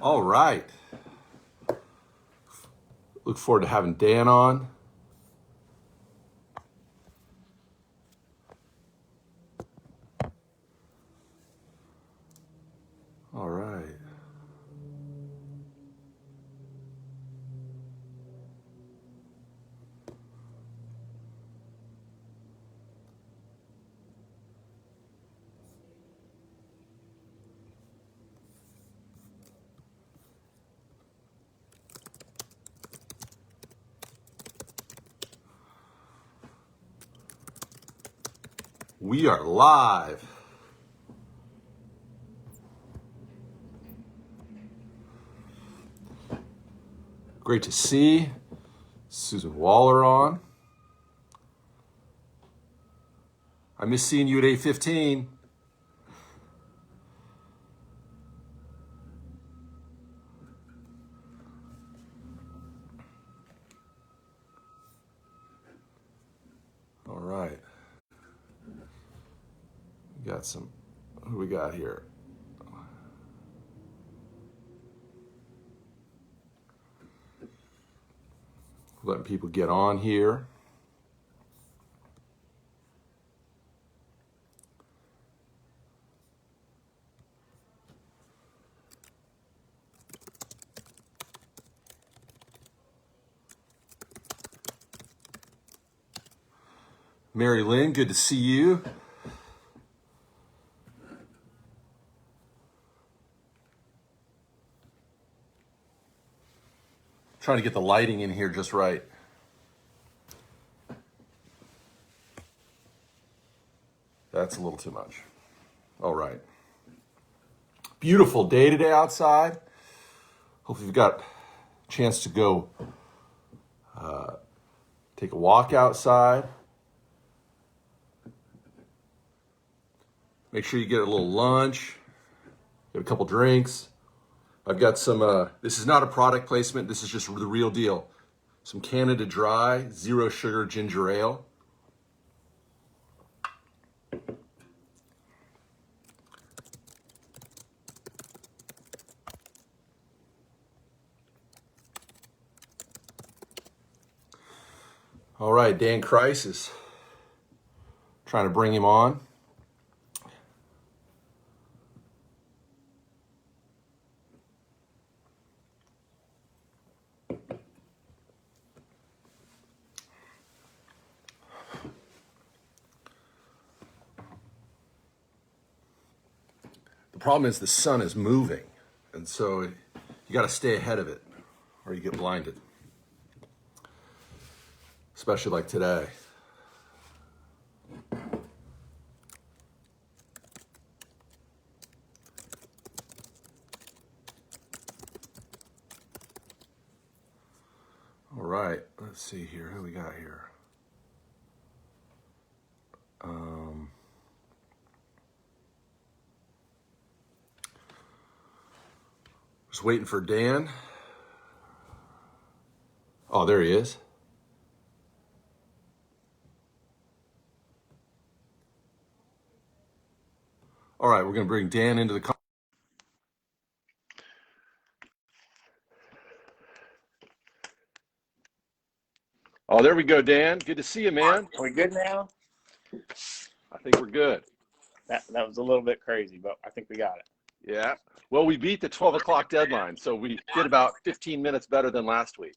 All right. Look forward to having Dan on. All right. We are live. Great to see Susan Waller on. I miss seeing you at 8:15. All right. We got some, who we got here? Letting people get on here. Mary Lynn, good to see you. Trying to get the lighting in here just right. That's a little too much. All right. Beautiful day today outside. Hopefully you've got a chance to go take a walk outside. Make sure you get a little lunch, get a couple drinks. I've got some, this is not a product placement, this is just the real deal. Some Canada Dry, 0 sugar ginger ale. All right, Dan Kreiss is trying to bring him on. The problem is the sun is moving, and so you got to stay ahead of it or you get blinded, especially like today. All right, let's see here. Who we got here? Just waiting for Dan. Oh, there he is. All right, we're going to bring Dan into the. Oh, there we go, Dan. Good to see you, man. Are we good now? I think we're good. That was a little bit crazy, but I think we got it. Yeah. Well, we beat the 12 o'clock deadline, so we did about 15 minutes better than last week.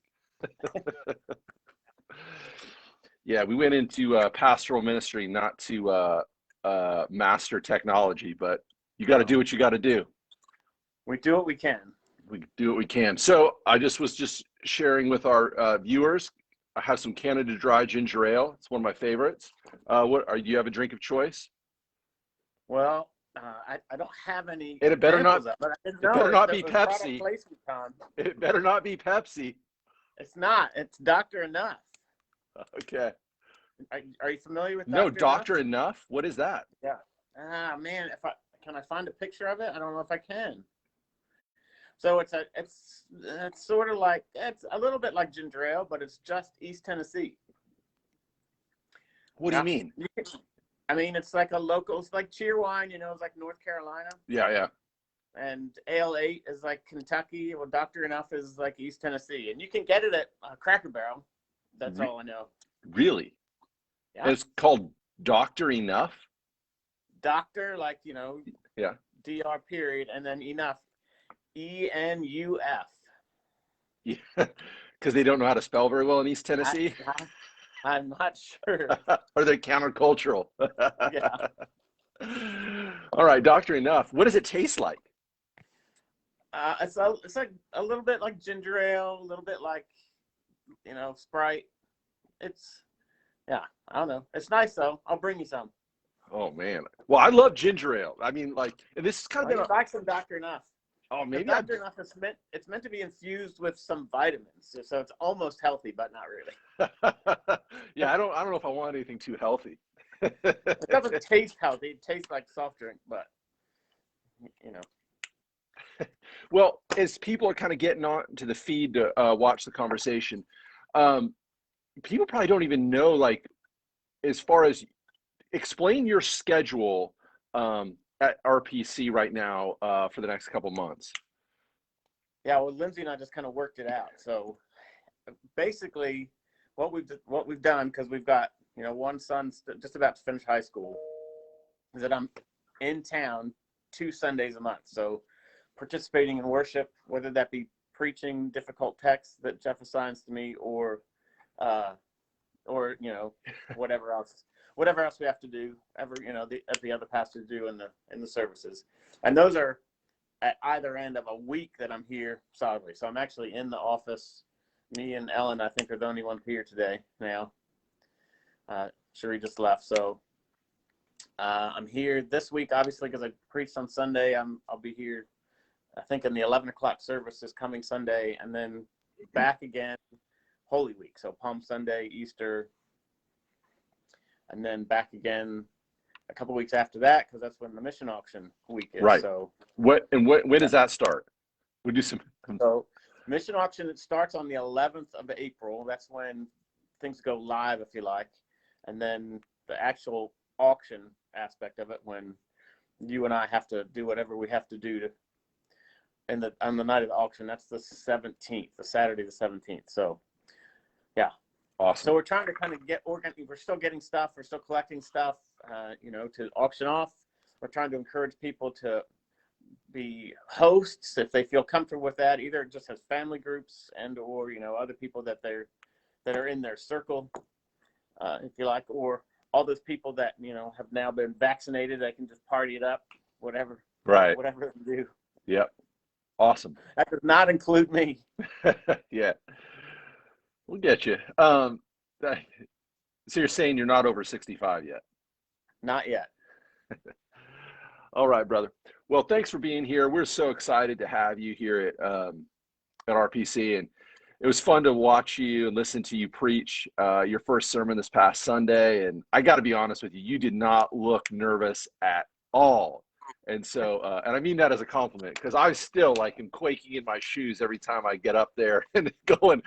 Yeah, we went into pastoral ministry, not to master technology, but you got to do what you got to do. We do what we can. We do what we can. So I was just sharing with our viewers. I have some Canada Dry ginger ale. It's one of my favorites. Do you have a drink of choice? Well, I don't have any. And it better not. It better not be Pepsi. It better not be Pepsi. It's not. It's Dr. Enough. Okay. Are you familiar with No, Dr. Enough? What is that? Yeah. Ah, man, can I find a picture of it? I don't know if I can. So it's sort of like, it's a little bit like ginger ale, but it's just East Tennessee. What do you mean? I mean, it's like a local, it's like cheer wine, it's like North Carolina. Yeah. and Ale 8 is like Kentucky. Well, Dr. Enough is like East Tennessee, and you can get it at Cracker Barrel. That's all I know. Really? Yeah. And it's called Doctor Enough? Doctor, like, Yeah. DR period, and then enough. ENUF. Yeah. Because they don't know how to spell very well in East Tennessee? I'm not sure. Or they're countercultural? Yeah. All right, Doctor Enough. What does it taste like? It's like a little bit like ginger ale, a little bit like, Sprite. It's, yeah, I don't know. It's nice though. I'll bring you some. Oh man. Well, I love ginger ale. I mean, like, and this has kind of Oh, been you like some Dr. Enough. oh, Because maybe I Dr. Enough it's meant to be infused with some vitamins, so it's almost healthy, but not really. yeah, I don't know if I want anything too healthy. It doesn't taste healthy. It tastes like soft drink, but you know. Well, as people are kind of getting on to the feed to watch the conversation, um, people probably don't even know, like, as far as explain your schedule at RPC right now for the next couple months. Yeah, well, Lindsay and I just kind of worked it out. So basically, what we've done, because we've got one son just about to finish high school, is that I'm in town 2 Sundays a month. So participating in worship, whether that be preaching difficult texts that Jeff assigns to me, or whatever else we have to do, the other pastors do in the services, and those are at either end of a week that I'm here solidly. So I'm actually in the office. Me and Ellen, I think, are the only ones here today now. Sheree just left, so I'm here this week, obviously, because I preached on Sunday. I'll be here, I think, in the 11 o'clock service this coming Sunday, and then back again Holy Week. So Palm Sunday, Easter, and then back again a couple weeks after that, because that's when the mission auction week is. Right. So when does that start? We do some. So mission auction, it starts on the 11th of April. That's when things go live, if you like. And then the actual auction aspect of it, when you and I have to do whatever we have to do on the night of the auction, that's the 17th, the Saturday the 17th. So yeah. Awesome. So we're trying to kind of get organized. We're still getting stuff. We're still collecting stuff, to auction off. We're trying to encourage people to be hosts if they feel comfortable with that, either just as family groups or other people that are in their circle, if you like, or all those people that have now been vaccinated, they can just party it up, whatever they do. Yep. Awesome. That does not include me. Yeah, we'll get you. So you're saying you're not over 65 yet? Not yet. All right, brother. Well, thanks for being here. We're so excited to have you here at RPC, and it was fun to watch you and listen to you preach your first sermon this past Sunday. And I got to be honest with you, you did not look nervous at all. And so, and I mean that as a compliment, because I still am quaking in my shoes every time I get up there and going.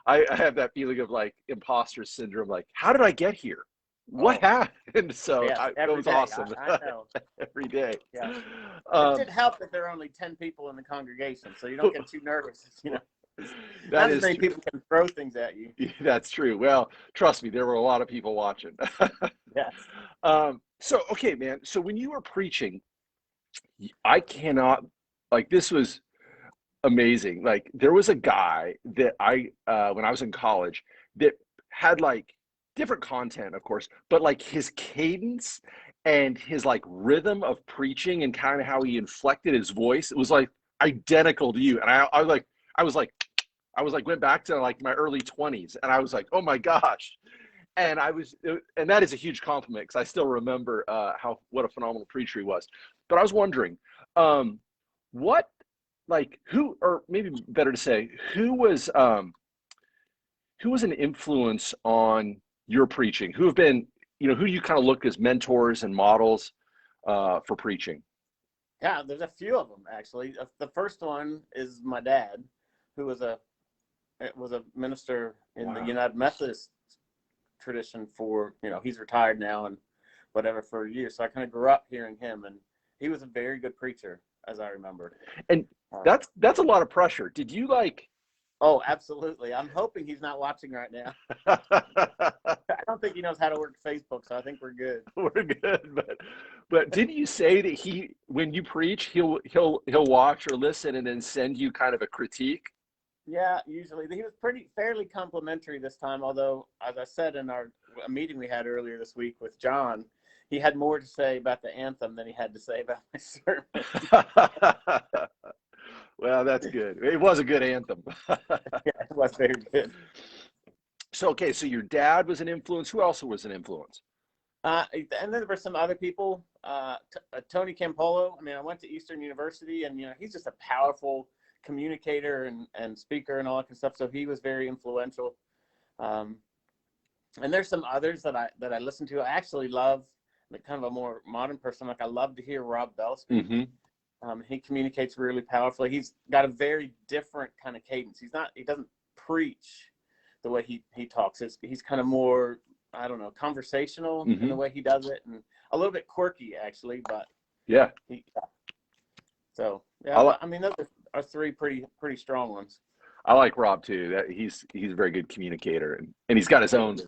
I have that feeling of like imposter syndrome. Like, how did I get here? What happened? So yes, it was day. awesome. I know. Every day. Yeah. It did help that there are only 10 people in the congregation, so you don't get too nervous. Not as many people can throw things at you. That's true. Well, trust me, there were a lot of people watching. Yes. So, okay, man. So when you were preaching, I cannot, this was amazing. Like, there was a guy that when I was in college, that had different content, of course, but his cadence and his rhythm of preaching and kind of how he inflected his voice, it was identical to you. And I went back to my early 20s, and I was like, oh my gosh. And and that is a huge compliment, because I still remember what a phenomenal preacher he was. But I was wondering, who, or maybe better to say, who was an influence on your preaching? Who have been, who you kind of look as mentors and models for preaching? Yeah, there's a few of them, actually. The first one is my dad, who was a minister in the United Methodist tradition for, he's retired now and whatever for years. So I kind of grew up hearing him, and he was a very good preacher. as I remember. And that's a lot of pressure. Did you like? Oh, absolutely. I'm hoping he's not watching right now. I don't think he knows how to work Facebook, so I think we're good. We're good, but didn't you say that when you preach, he'll watch or listen and then send you kind of a critique? Yeah, usually he was fairly complimentary this time. Although, as I said in a meeting we had earlier this week with John, he had more to say about the anthem than he had to say about my sermon. Well, that's good. It was a good anthem. Yeah, it was very good. So, okay, so your dad was an influence. Who else was an influence? And then there were some other people. Tony Campolo. I mean, I went to Eastern University, and he's just a powerful communicator and speaker and all that kind of stuff. So he was very influential. And there's some others that I listen to. I actually love, like, kind of a more modern person. Like, I love to hear Rob Bell speak. Mm-hmm. He communicates really powerfully. He's got a very different kind of cadence. He doesn't preach the way he talks. He's kind of more, I don't know, conversational in the way he does it, and a little bit quirky actually. But yeah. So yeah, I mean, those are three pretty strong ones. I like Rob too. That he's a very good communicator, and he's got his own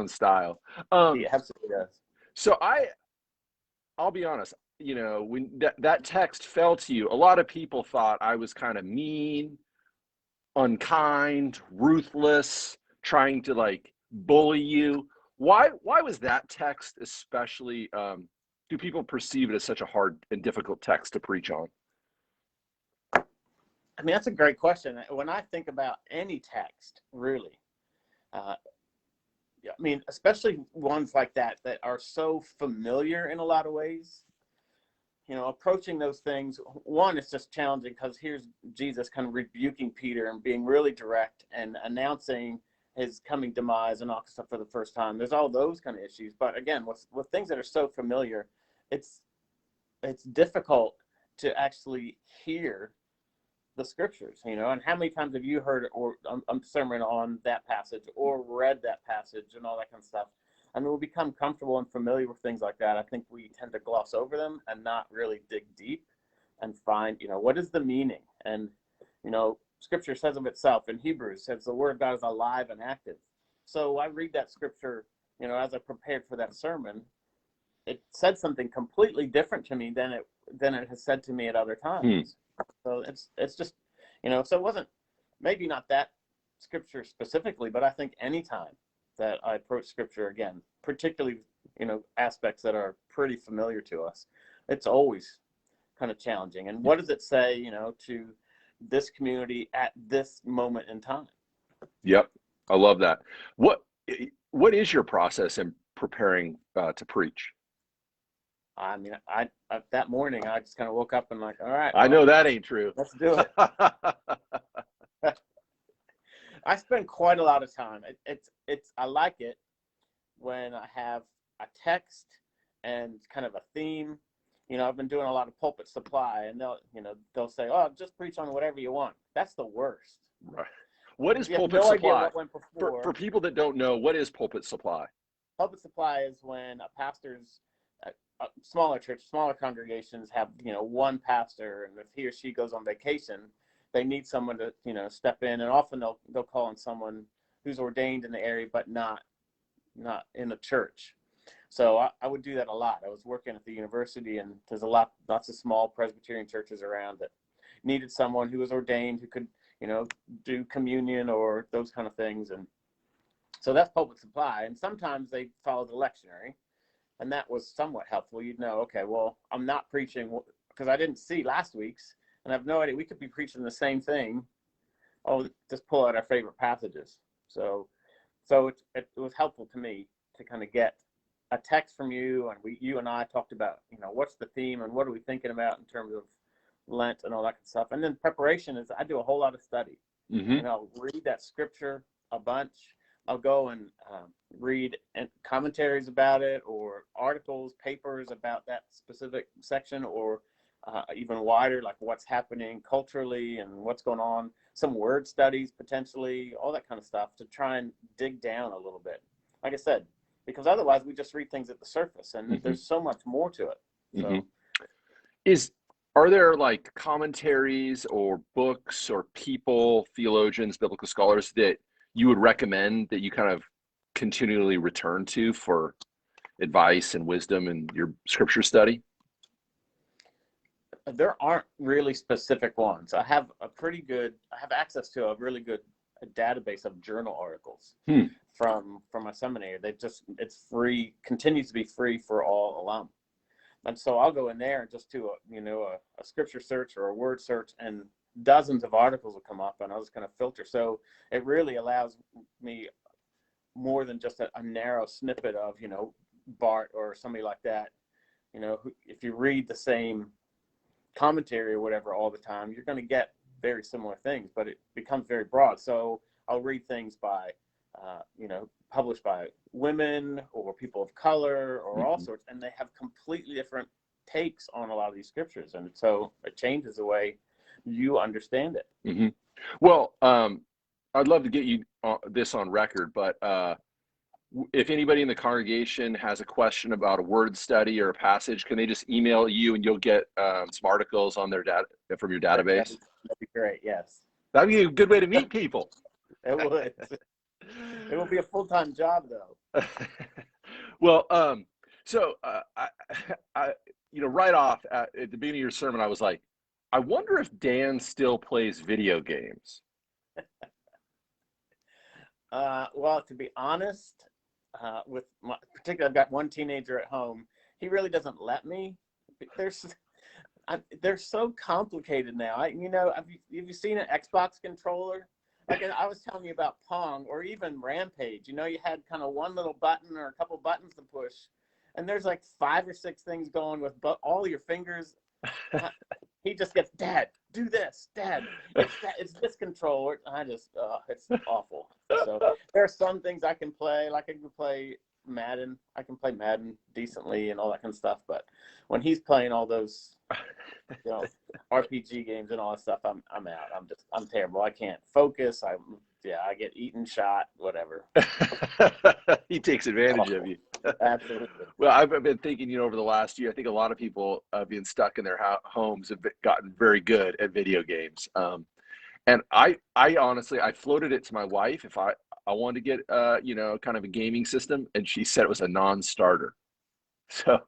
style. He absolutely does. So I'll be honest. When that text fell to you, a lot of people thought I was kind of mean, unkind, ruthless, trying to like bully you. Why was that text especially? Do people perceive it as such a hard and difficult text to preach on? I mean, that's a great question. When I think about any text, really, I mean, especially ones like that are so familiar in a lot of ways. Approaching those things, one, it's just challenging because here's Jesus kind of rebuking Peter and being really direct and announcing his coming demise and all that stuff for the first time. There's all those kind of issues. But again, with things that are so familiar, it's difficult to actually hear the scriptures, and how many times have you heard a sermon on that passage or read that passage and all that kind of stuff? I mean, we become comfortable and familiar with things like that. I think we tend to gloss over them and not really dig deep and find, what is the meaning? And, scripture says of itself in Hebrews, says the word of God is alive and active. So I read that scripture, as I prepared for that sermon, it said something completely different to me than it has said to me at other times. So it's just, so it wasn't, maybe not that scripture specifically, but I think anytime that I approach scripture, again, particularly, aspects that are pretty familiar to us, it's always kind of challenging. And what does it say, to this community at this moment in time? Yep. I love that. What is your process in preparing to preach? I mean, I that morning I just kind of woke up and like, all right, I know that ain't true. Let's do it. I spend quite a lot of time. I like it when I have a text and kind of a theme. I've been doing a lot of pulpit supply, and they'll say, "Oh, just preach on whatever you want." That's the worst. Right. What is you pulpit have no supply? Idea what went before. For people that don't know, what is pulpit supply? Pulpit supply is when a pastor's smaller church, smaller congregations have one pastor, and if he or she goes on vacation, they need someone to step in, and often they'll call on someone who's ordained in the area but not in the church. So I would do that a lot. I was working at the university, and there's lots of small Presbyterian churches around that needed someone who was ordained, who could do communion or those kind of things. And so that's pulpit supply. And sometimes they follow the lectionary, and that was somewhat helpful. You'd know, okay, well, I'm not preaching because I didn't see last week's, and I have no idea. We could be preaching the same thing. Oh, just pull out our favorite passages. So it was helpful to me to kind of get a text from you, and you and I talked about, what's the theme and what are we thinking about in terms of Lent and all that kind of stuff. And then preparation is I do a whole lot of study. Mm-hmm. I'll read that scripture a bunch. I'll go and read commentaries about it, or articles, papers about that specific section, or even wider, like what's happening culturally and what's going on. Some word studies, potentially, all that kind of stuff, to try and dig down a little bit. Like I said, because otherwise we just read things at the surface, and there's so much more to it. So. Mm-hmm. Are there like commentaries or books or people, theologians, biblical scholars that you would recommend that you kind of continually return to for advice and wisdom in your scripture study? There aren't really specific ones. I have access to a really good database of journal articles Hmm. from my seminary. It's free, continues to be free for all alum. And so I'll go in there and just do a scripture search or a word search, and dozens of articles will come up, and I'll just kind of filter. So it really allows me more than just a narrow snippet of, Bart or somebody like that. If you read the same commentary or whatever all the time, you're going to get very similar things, but it becomes very broad. So I'll read things by, published by women or people of color or all sorts, and they have completely different takes on a lot of these scriptures. And so it changes the way you understand it. Mm-hmm. Well, I'd love to get you this on record, but if anybody in the congregation has a question about a word study or a passage, can they just email you and you'll get some articles on their data from your database? That'd be great. Yes. That'd be a good way to meet people. It would. It will be a full-time job though. Well, so right off at the beginning of your sermon, I was like, I wonder if Dan still plays video games. Well, to be honest, particularly, I've got one teenager at home. He really doesn't let me. They're so complicated now. Have you seen an Xbox controller? Like I was telling you about Pong or even Rampage. You had kind of one little button or a couple buttons to push, and there's like 5 or 6 things going with all your fingers. He just gets, Dad, do this, Dad. It's this controller. It's awful. So there are some things I can play, like I can play Madden. I can play Madden decently and all that kind of stuff. But when he's playing all those, RPG games and all that stuff, I'm out. I'm terrible. I can't focus. I get eaten, shot, whatever. He takes advantage of you. Absolutely. Well, I've been thinking, over the last year, I think a lot of people being stuck in their homes have gotten very good at video games. And I honestly, I floated it to my wife if I wanted to get, kind of a gaming system, and she said it was a non-starter. So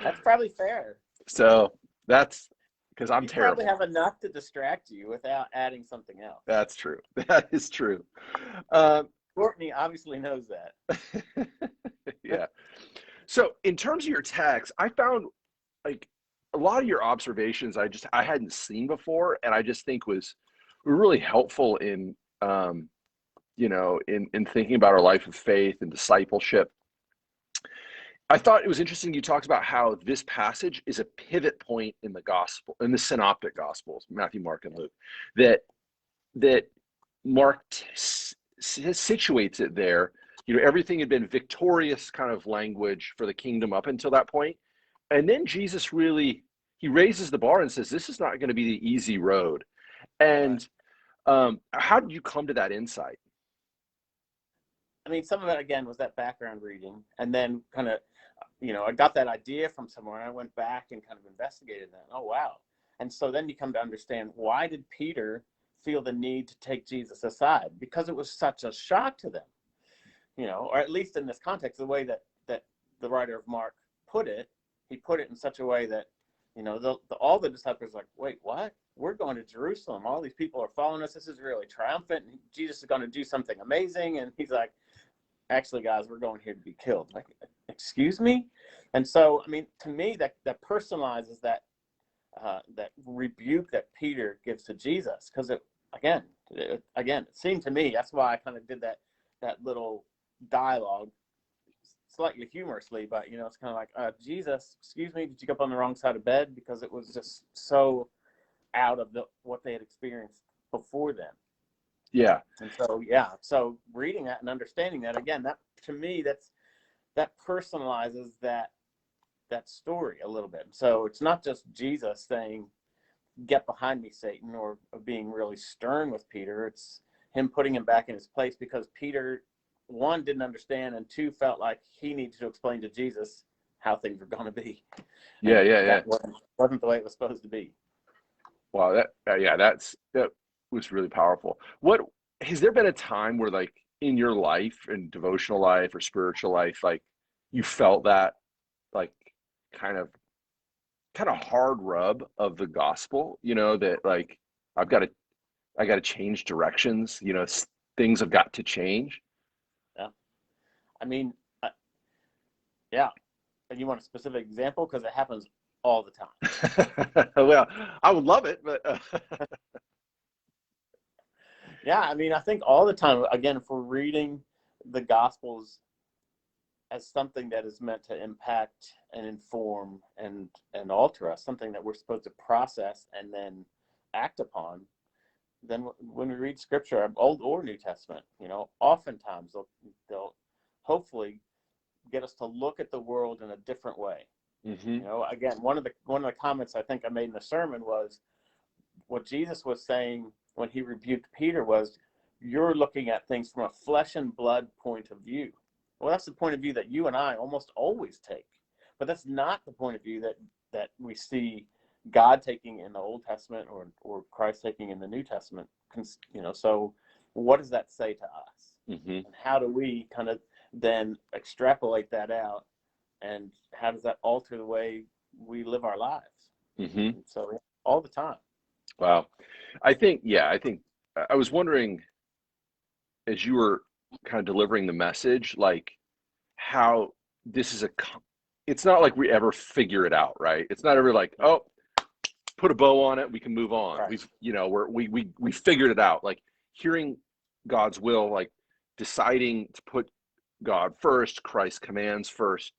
that's probably fair. So that's because I'm terrible. You probably have enough to distract you without adding something else. That's true. That is true. Courtney obviously knows that. Yeah. So in terms of your text, I found like a lot of your observations I hadn't seen before, and I just think were really helpful in in thinking about our life of faith and discipleship. I thought it was interesting you talked about how this passage is a pivot point in the synoptic gospels, Matthew, Mark, and Luke, that Mark situates it there. Everything had been victorious kind of language for the kingdom up until that point. And then Jesus he raises the bar and says, this is not going to be the easy road. And how did you come to that insight? I mean, some of it, again, was that background reading. And then kind of, I got that idea from somewhere, and I went back and kind of investigated that. Oh, wow. And so then you come to understand, why did Peter feel the need to take Jesus aside? Because it was such a shock to them, or at least in this context, the way that the writer of Mark put it, he put it in such a way that, all the disciples are like, wait, what? We're going to Jerusalem. All these people are following us. This is really triumphant. Jesus is going to do something amazing. And he's like, actually, guys, we're going here to be killed. Like, excuse me? And so, I mean, to me, that personalizes that rebuke that Peter gives to Jesus, because it seemed to me, that's why I kind of did that little dialogue slightly humorously, but it's kind of like, Jesus, excuse me, did you get up on the wrong side of bed? Because it was just so out of what they had experienced before then. Yeah. And so reading that and understanding that, again, that to me, that personalizes that story a little bit. So it's not just Jesus saying, get behind me, Satan, or being really stern with Peter. It's him putting him back in his place, because Peter, one, didn't understand, and two, felt like he needed to explain to Jesus how things were going to be. Yeah, And yeah, yeah. that wasn't the way it was supposed to be. Wow, that was really powerful. What has there been a time where like in your life and devotional life or spiritual life, like you felt that like kind of hard rub of the gospel, that like I've got to I got to change directions, things have got to change. Yeah. I mean, yeah. And you want a specific example? Because it happens all the time. Well, I would love it, but Yeah. I mean, I think all the time, again, if we're reading the Gospels as something that is meant to impact and inform and alter us, something that we're supposed to process and then act upon, then when we read Scripture, Old or New Testament, oftentimes they'll hopefully get us to look at the world in a different way. hmm Again, one of the comments I think I made in the sermon was what Jesus was saying when he rebuked Peter was, you're looking at things from a flesh and blood point of view. Well, that's the point of view that you and I almost always take, but that's not the point of view that we see God taking in the Old Testament or Christ taking in the New Testament. So what does that say to us? hmm And how do we kind of then extrapolate that out? And how does that alter the way we live our lives? hmm And so all the time. Wow. I think I was wondering as you were kind of delivering the message, like how this is it's not like we ever figure it out, right? It's not ever like, oh, put a bow on it, we can move on. Right. We figured it out. Like hearing God's will, like deciding to put God first, Christ's commands first,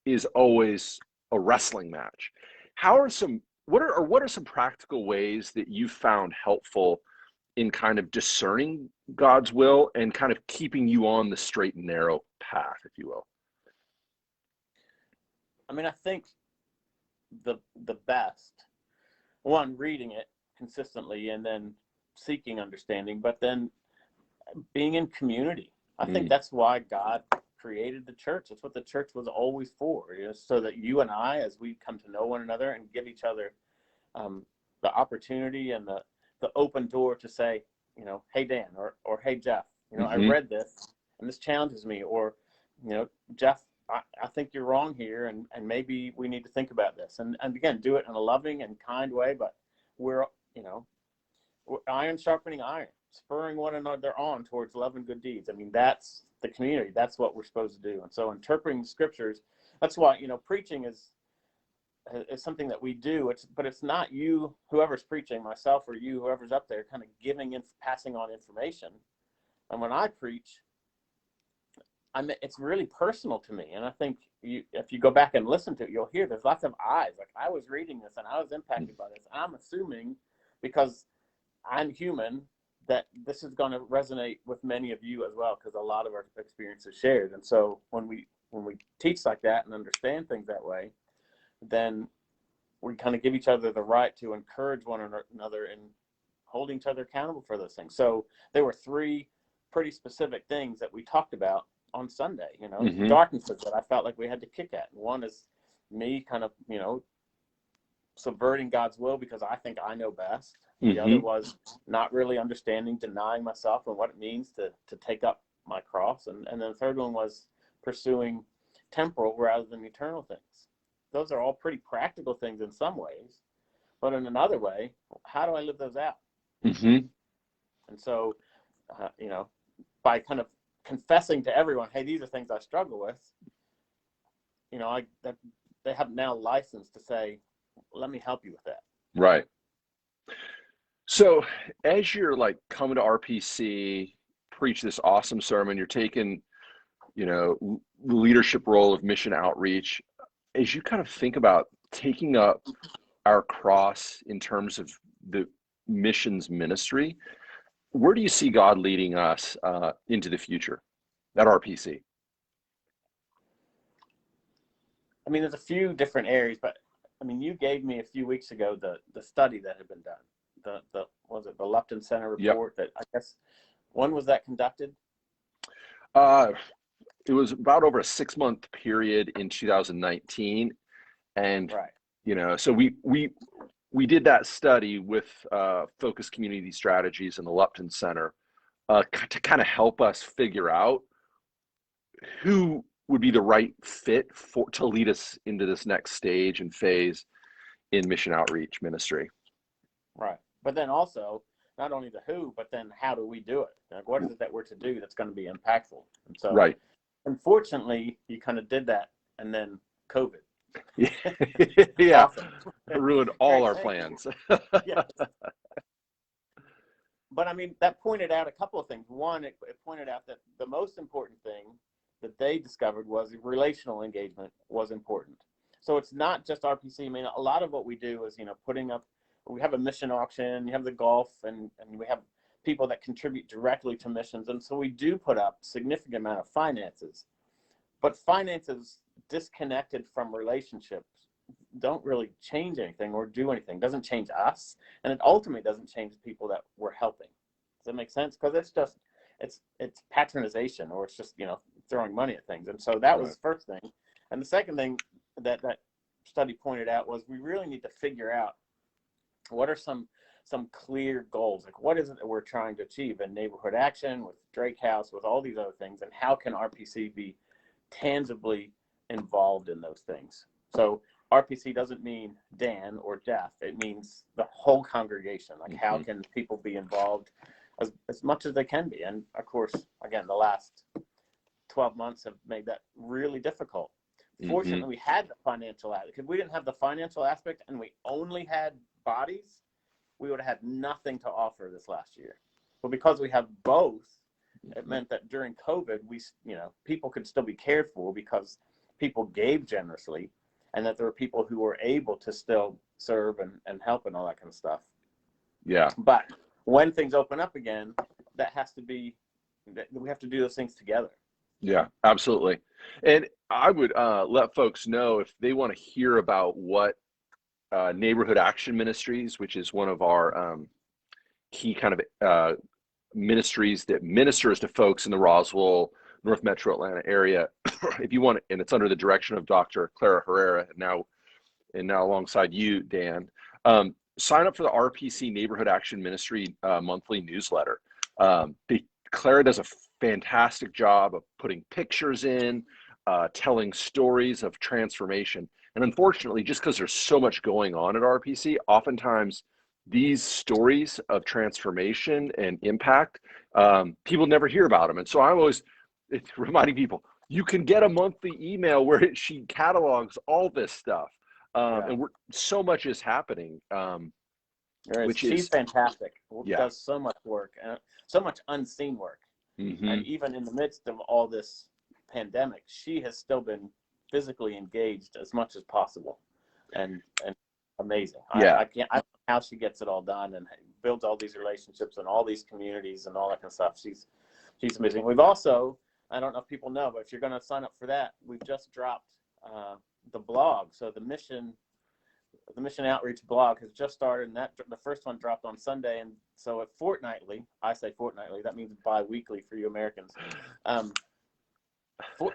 is always a wrestling match. How are some what are some practical ways that you found helpful in kind of discerning God's will and kind of keeping you on the straight and narrow path, if you will? I mean, I think the best one, reading it consistently and then seeking understanding, but then being in community. I think Mm, that's why God created the church. That's what the church was always for, so that you and I, as we come to know one another and give each other the opportunity and the open door to say, hey Dan, or hey Jeff, I hmm read this and this challenges me, or Jeff, I think you're wrong here, and maybe we need to think about this, and again, do it in a loving and kind way, but we're iron sharpening iron, spurring one another on towards love and good deeds. I mean, that's the community. That's what we're supposed to do. And so interpreting the scriptures, that's why, preaching is something that we do. But it's not you, whoever's preaching, myself or you, whoever's up there, kind of passing on information. And when I preach, it's really personal to me. And I think if you go back and listen to it, you'll hear there's lots of eyes. Like, I was reading this and I was impacted by this. I'm assuming, because I'm human, that this is going to resonate with many of you as well, because a lot of our experience is shared. And so when we teach like that and understand things that way, then we kind of give each other the right to encourage one another and hold each other accountable for those things. So there were three pretty specific things that we talked about on Sunday, hmm darknesses that I felt like we had to kick at. One is me kind of, subverting God's will because I think I know best. The other hmm was not really understanding, denying myself and what it means to take up my cross. And then the third one was pursuing temporal rather than eternal things. Those are all pretty practical things in some ways, but in another way, how do I live those out? hmm And so, by kind of confessing to everyone, hey, these are things I struggle with, that they have now license to say, let me help you with that. Right. So as you're like coming to RPC, preach this awesome sermon, you're taking, the leadership role of mission outreach. As you kind of think about taking up our cross in terms of the missions ministry, where do you see God leading us into the future at RPC? I mean, there's a few different areas, but I mean, you gave me a few weeks ago the study that had been done. The was it the Lupton Center Yep. report that I guess when was that conducted? Uh, it was about over a 6-month period in 2019. And, Right. so we did that study with Focus Community Strategies in the Lupton Center to kind of help us figure out who would be the right fit to lead us into this next stage and phase in mission outreach ministry. Right. But then also, not only the who, but then how do we do it? Like, what is it that we're to do that's going to be impactful? And so, Right. unfortunately, you kind of did that, and then COVID. Yeah. Awesome. It ruined all our Great. plans. Yes. But I mean, that pointed out a couple of things. One, it pointed out that the most important thing that they discovered was relational engagement was important. So it's not just RPC. I mean, a lot of what we do is, putting up, we have a mission auction, you have the golf, and we have people that contribute directly to missions. And so we do put up significant amount of finances, but finances disconnected from relationships don't really change anything or do anything. It doesn't change us, and it ultimately doesn't change the people that we're helping. Does that make sense? Because it's patronization, or it's just throwing money at things. And so that was the first thing. And the second thing that study pointed out was we really need to figure out what are some clear goals. Like, what is it that we're trying to achieve in neighborhood action, with Drake House, with all these other things, and how can RPC be tangibly involved in those things? So RPC doesn't mean Dan or Jeff. It means the whole congregation. Like, how can people be involved as much as they can be? And of course, again, the last 12 months have made that really difficult. Fortunately, we had the financial aspect. If we didn't have the financial aspect and we only had bodies, we would have had nothing to offer this last year. But because we have both, it meant that during COVID, people could still be cared for because people gave generously, and that there were people who were able to still serve and help and all that kind of stuff. Yeah. But when things open up again, that we have to do those things together. Yeah, absolutely. And I would let folks know if they want to hear about what Neighborhood Action Ministries, which is one of our key kind of ministries that ministers to folks in the Roswell, North Metro Atlanta area. If you want, and it's under the direction of Dr. Clara Herrera, and now alongside you, Dan. Sign up for the RPC Neighborhood Action Ministry monthly newsletter. Clara does a fantastic job of putting pictures in, telling stories of transformation. And unfortunately, just because there's so much going on at RPC, oftentimes these stories of transformation and impact, people never hear about them. And so I'm always reminding people, you can get a monthly email where she catalogs all this stuff. And so much is happening. She's fantastic. Yeah. Does so much work, so much unseen work. And even in the midst of all this pandemic, she has still been physically engaged as much as possible, and amazing. Yeah. I don't know how she gets it all done and builds all these relationships and all these communities and all that kind of stuff. She's amazing. We've also, I don't know if people know, but if you're going to sign up for that, we've just dropped the blog. So the mission outreach blog has just started, and the first one dropped on Sunday. And so fortnightly, I say fortnightly, that means bi-weekly for you Americans.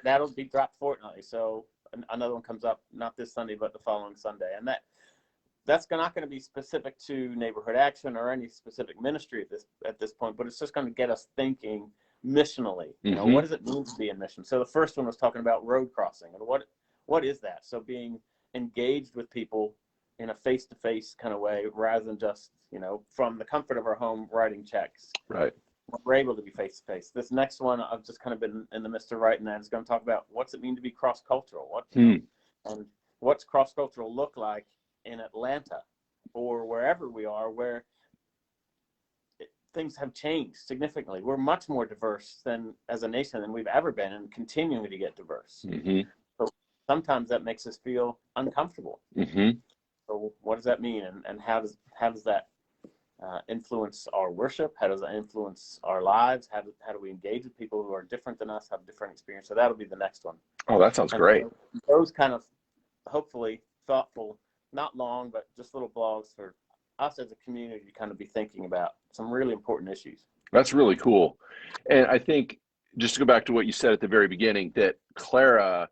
That'll be dropped fortnightly. So another one comes up, not this Sunday, but the following Sunday. And that's not going to be specific to neighborhood action or any specific ministry at this point, but it's just going to get us thinking missionally. What does it mean to be in mission? So the first one was talking about road crossing, and what is that? So being engaged with people in a face-to-face kind of way, rather than just, from the comfort of our home writing checks. Right. We're able to be face-to-face. This next one, I've just kind of been in the midst of writing that. It's going to talk about what's it mean to be cross-cultural, and what's cross-cultural look like in Atlanta or wherever we are, where things have changed significantly. We're much more diverse as a nation than we've ever been, and continuing to get diverse. So sometimes that makes us feel uncomfortable. So what does that mean, and how does that influence our worship? How does that influence our lives? How do we engage with people who are different than us, have different experience? So that'll be the next one. Oh, that sounds great. Those kind of, hopefully thoughtful, not long, but just little blogs for us as a community to kind of be thinking about some really important issues. That's really cool. And I think, just to go back to what you said at the very beginning, that Clara,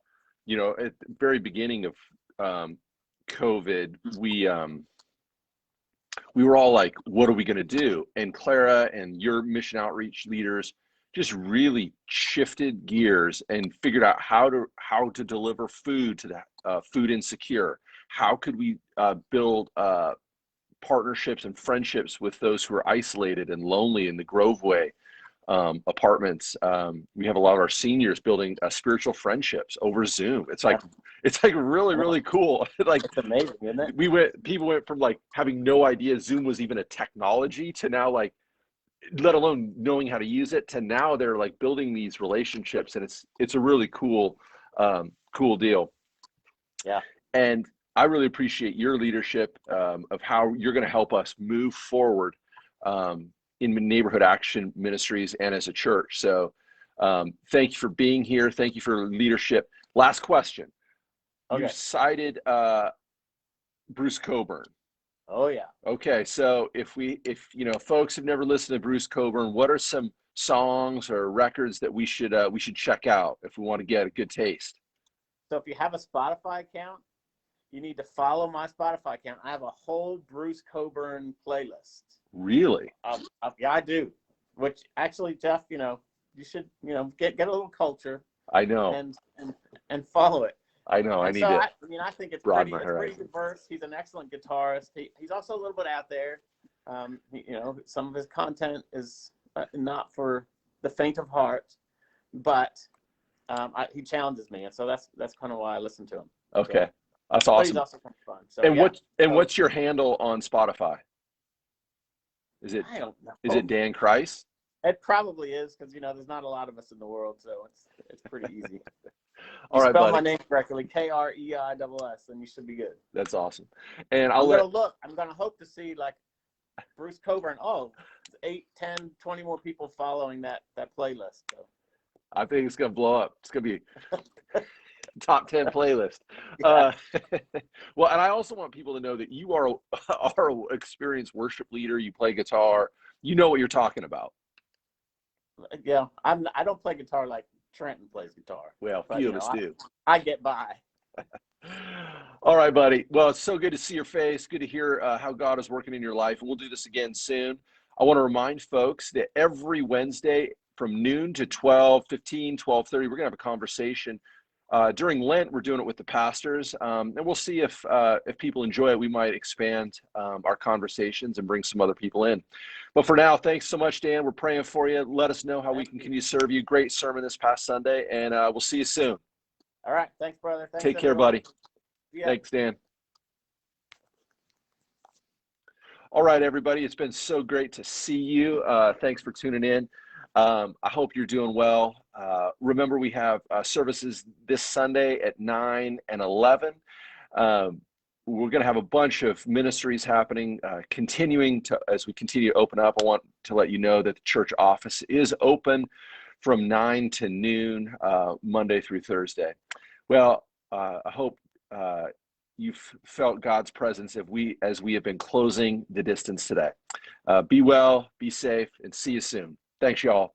you know, at the very beginning of COVID, we were all like, what are we going to do? And Clara and your mission outreach leaders just really shifted gears and figured out how to deliver food to the food insecure. How could we build partnerships and friendships with those who are isolated and lonely in the Groveway apartments. We have a lot of our seniors building spiritual friendships over Zoom. It's like really cool. Like, It's amazing, isn't it? People went from like having no idea Zoom was even a technology to now, like, let alone knowing how to use it, to now they're like building these relationships, and it's a really cool deal. Yeah. And I really appreciate your leadership of how you're going to help us move forward in neighborhood action ministries and as a church. So thank you for being here. Thank you for leadership. Last question. Okay. You cited Bruce Coburn. Oh yeah. Okay, so if you know, folks have never listened to Bruce Coburn, what are some songs or records that we should check out if we want to get a good taste? So if you have a Spotify account, you need to follow my Spotify account. I have a whole Bruce Coburn playlist. Really? Yeah, I do. Which actually, Jeff, you know, you should, you know, get a little culture. I know. And follow it. I know. I need to. I think it's broaden pretty my horizons. diverse. He's an excellent guitarist. He's also a little bit out there. You know, some of his content is not for the faint of heart, but he challenges me, and so that's kind of why I listen to him. Okay, so, that's but awesome. he's also kind of fun. So, and yeah. What's your handle on Spotify? I don't know. Is it Dan Kreiss? It probably is, because, you know, there's not a lot of us in the world, so it's pretty easy. All right, spell buddy. my name correctly, Kreiss, and you should be good. That's awesome. And I'm gonna hope to see, like, Bruce Coburn. 8, 10, 20 more people following that playlist. So. I think it's gonna blow up. It's gonna be top 10 playlist. Yeah. Well, and I also want people to know that you are an experienced worship leader. You play guitar. You know what you're talking about. Yeah, I don't play guitar like Trenton plays guitar. Well, a few of us do. I get by. All right, buddy. Well, it's so good to see your face. Good to hear how God is working in your life. And we'll do this again soon. I want to remind folks that every Wednesday from noon to 12:15, 12:30, we're going to have a conversation. During Lent, we're doing it with the pastors, and we'll see if people enjoy it. We might expand our conversations and bring some other people in. But for now, thanks so much, Dan. We're praying for you. Let us know how we can continue to serve you. Great sermon this past Sunday, and we'll see you soon. All right. Thanks, brother. Thanks, Take care, everyone. buddy. Yeah. Thanks, Dan. All right, everybody. It's been so great to see you. Thanks for tuning in. I hope you're doing well. Remember, we have services this Sunday at 9 and 11. We're going to have a bunch of ministries happening, continuing to, as we continue to open up. I want to let you know that the church office is open from 9 to noon, Monday through Thursday. Well, I hope you've felt God's presence as we have been closing the distance today. Be well, be safe, and see you soon. Thanks, y'all.